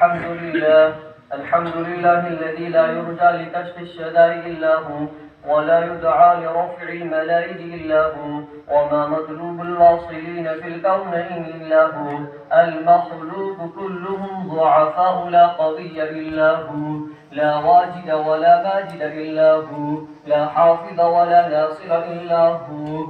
الحمد لله الذي لا يرجى لكشف الشدائد إلا هو، ولا يدعى لرفع الملائد إلا هو، وما مطلوب الواصلين في الكونين إلا هو. المخلوق كلهم ضعفاء لا قوي إلا هو، لا واجد ولا ماجد إلا هو، لا حافظ ولا ناصر إلا هو.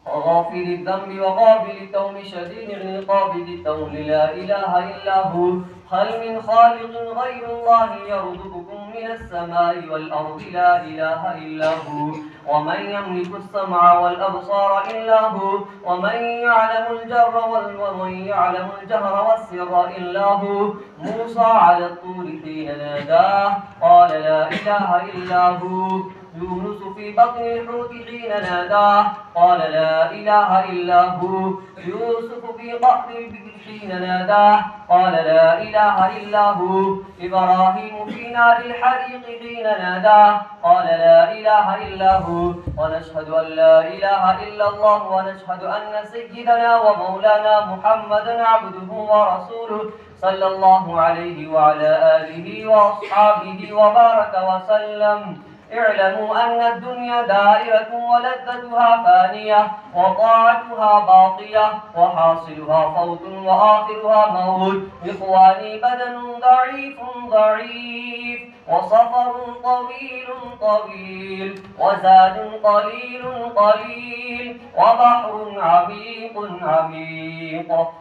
غافل الذنب وقابل التوب شديد العقاب ذي التول لا إله إلا هو. هل من خالق غير الله يرزقكم من السماء والأرض؟ لا إله إلا هو. ومن يملك السمع والأبصار إلا هو، ومن يعلم الجهر والسر إلا هو. موسى على الطور حين ناداه قال لا إله إلا هو. يونس في بطن الحوت حين ناداه قال لا إله إلا هو. يوسف في قعر البئر حين ناداه قال لا إله إلا هو. إبراهيم في نار الحريق حين ناداه قال لا إله إلا هو. ونشهد أن لا إله إلا الله، ونشهد أن سيدنا ومولانا محمدا عبده ورسوله صلى الله عليه وعلى آله وأصحابه وبارك وسلم. اعلموا أن الدنيا دائرة ولذتها فانية، وطاعتها باقية، وحاصلها فوت وآخرها موت. إخواني بدن ضعيف وسفر طويل وزاد قليل وبحر عميق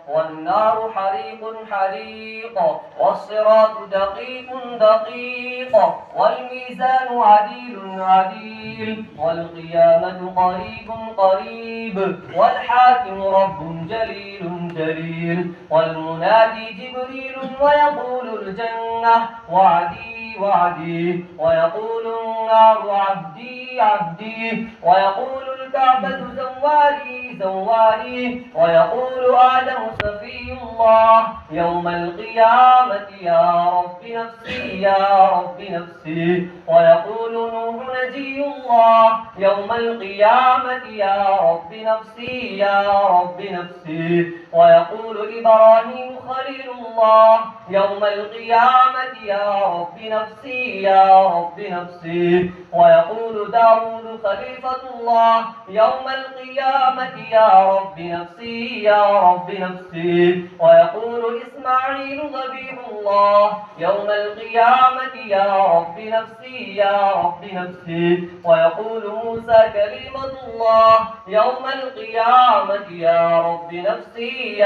والنار حريق والصراط دقيق والميزان عديل والقيامة قريب والحاكم رب جليل والمنادي جبريل ويقول الجنة وعدي ويقول النار عبدي ويقول الكعبة زواري ويقول آدم سفي الله يوم القيامة يا رب نفسي ويقول نوح نجي الله يوم القيامة يا رب نفسي ويقول إبراهيم خليل الله يوم القيامة يا رب نفسي ويقول داود خليفة الله يوم القيامة يا رب نفسي ويقول إسماعيل ذبيح الله يوم القيامة يا رب نفسي ويقول موسى كلمة الله يوم القيامة يا رب نفسي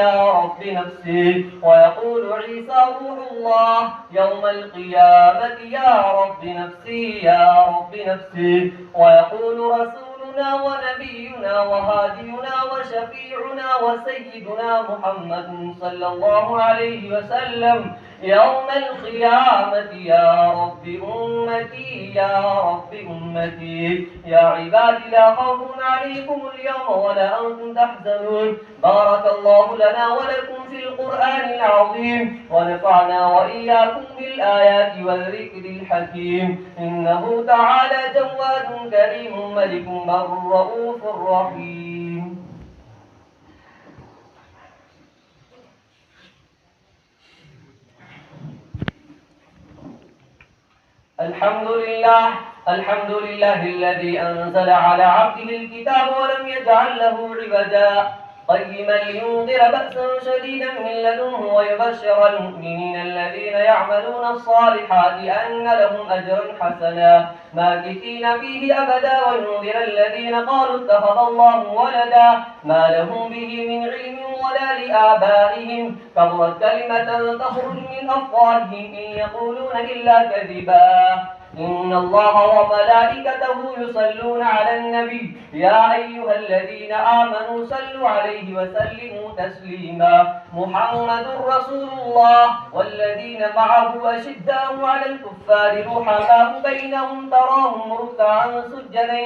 ويقول عيسى روح الله يوم القيامة يا رب نفسي ويقول رسولنا ونبينا وهادينا وشفيعنا وسيدنا محمد صلى الله عليه وسلم يوم القيامة يا رب أمتي يا عبادي لا خوف عليكم اليوم ولا أنتم تحزنون. بارك الله لنا ولكم في القرآن العظيم، ونفعنا وإياكم بالآيات والذكر الحكيم. إنه تعالى جواد كريم ملك بر رؤوف رحيم. الحمد لله الذي أنزل على عبده الكتاب ولم يجعل له عوجا قيما لينذر بأسا شديدا من لدنه ويبشر المؤمنين الذين يعملون الصالحات أن لهم أجرا حسنا ماكثين فيه أبدا وينذر الذين قالوا اتخذ الله ولدا ما لهم به من علم ولا لآبائهم كبرت كلمة تخرج من أفواههم إن يقولون إلا كذبا. إن الله وملائكته يصلون على النبي يا أيها الذين آمنوا صلوا عليه وسلموا تسليما. محمد رسول الله والذين معه أشداء على الكفار رحماء بينهم تراهم ركعا سجدا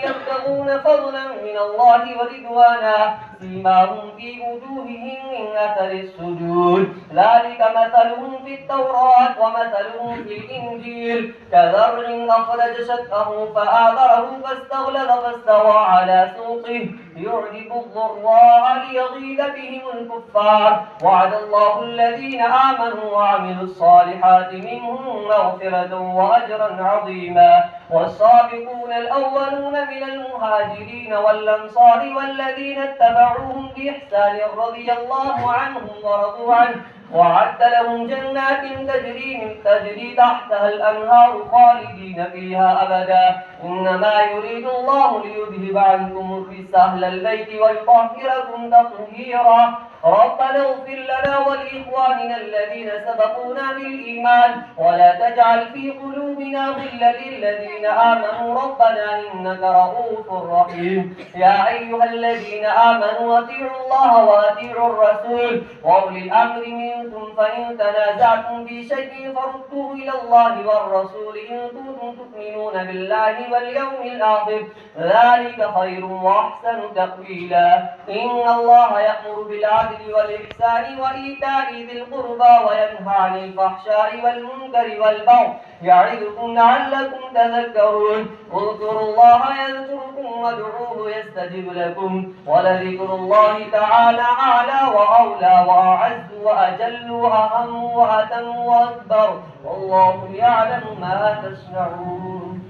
يبتغون فضلا من الله ورضوانا سيماهم في وجوههم من أثر السجود ذلك مثلهم في التوراة ومثلهم في الإنجيل كزرع أخرج شطأه فآذره فاستغلظ فاستوى على سوقه يعجب الضراع ليغيظ بهم الكفار وعد الله الذين آمنوا وعملوا الصالحات منهم مغفرة وأجرا عظيما والسابقون الأولون من المهاجرين والأنصار والذين اتبعوهم بإحسان رضي الله عنهم ورضوا عنه وأعد لهم جنات تجري تحتها الأنهار خالدين فيها أبدا إنما يريد الله ليذهب عنكم الرجس أهل البيت ويطهركم تطهيرا ربنا اغفر لنا ولإخواننا الذين سبقونا بالإيمان ولا تجعل في قلوبنا غلا للذين آمنوا ربنا إنك رؤوف رحيم يا أيها الذين آمنوا أطيعوا الله وأطيعوا الرسول وأولي الأمر منكم فإن تنازعتم في شيء فردوه إلى الله والرسول إن كنتم تؤمنون بالله واليوم الآخر ذلك خير وأحسن تأويلا إن الله يأمر بالعدل والإحسان وإيتاء ذي القربى وينهى عن الفحشاء والمنكر والبغي يعظكم لعلكم تذكرون اذكروا الله يذكركم وادعوه يستجب لكم ولذكر الله تعالى أعلى وأولى وأعز وأجل وأهم وأتم وأكبر والله يعلم ما تصنعون.